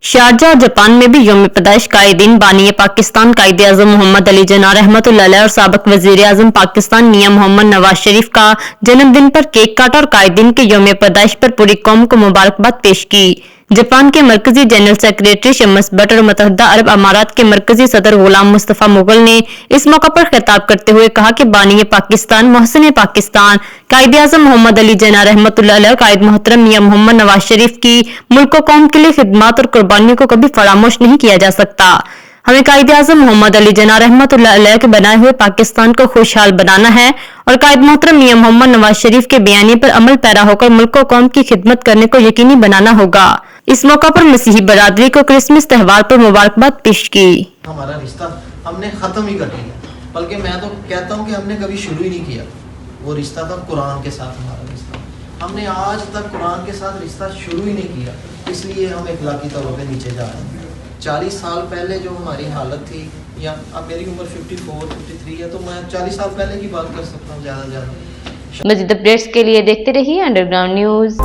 Sharjah और Japan में भी यौम पैदाइश कायदीन बानी पाकिस्तान कायदे आजम मोहम्मद अली जिन्ना रहमतुल्लाह अलैह और साबिक वजीर आजम पाकिस्तान मियां मोहम्मद नवाज शरीफ का जन्मदिन पर केक काटा और कायदीन के यौम पैदाइश पर पूरी कौम को मुबारकबाद पेश की। जापान के मरकजी जनरल सेक्रेटरी शम्स बट और मुत्तहदा अरब अमारात के मरकजी सदर गुलाम मुस्तफा मुगल ने इस मौका पर खिताब करते हुए कहा कि बानी पाकिस्तान मोहसिन पाकिस्तान कायदे आजम मोहम्मद अली जिन्ना रहमतुल्लाह अलैह और कायद मोहतरम मियां मोहम्मद नवाज शरीफ की मुल्क व कौम के लिए खिदमत और कुर्बानियों को कभी फरामोश नहीं किया जा सकता। हमें कायद आजम मोहम्मद अली जिन्ना रहमतुल्लाह अलैह के बनाए हुए पाकिस्तान को खुशहाल बनाना है और कायद मोहतरम मियां मोहम्मद नवाज शरीफ के बयानी पर अमल पैरा होकर मुल्क व कौम की खिदमत करने को यकीनी बनाना होगा। इस मौका पर मसीही बरादरी को क्रिसमस त्योहार पर मुबारकबाद पेश की। हमारा रिश्ता हमने खत्म ही कर दिया, बल्कि मैं तो कहता हूँ कि हमने कभी शुरू ही नहीं किया। वो रिश्ता था कुरान के साथ, हमारा रिश्ता हमने आज तक कुरान के साथ रिश्ता शुरू ही नहीं किया, इसलिए हम इखलाकी तौर पे नीचे जा रहे हैं। 40 साल पहले जो हमारी हालत थी, या अब मेरी उम्र 54-53 है, तो मैं 40 साल पहले की बात कर सकता हूँ ज़्यादा से ज़्यादा। मज़ीद अपडेट्स के लिए देखते रहिए अंडरग्राउंड न्यूज़।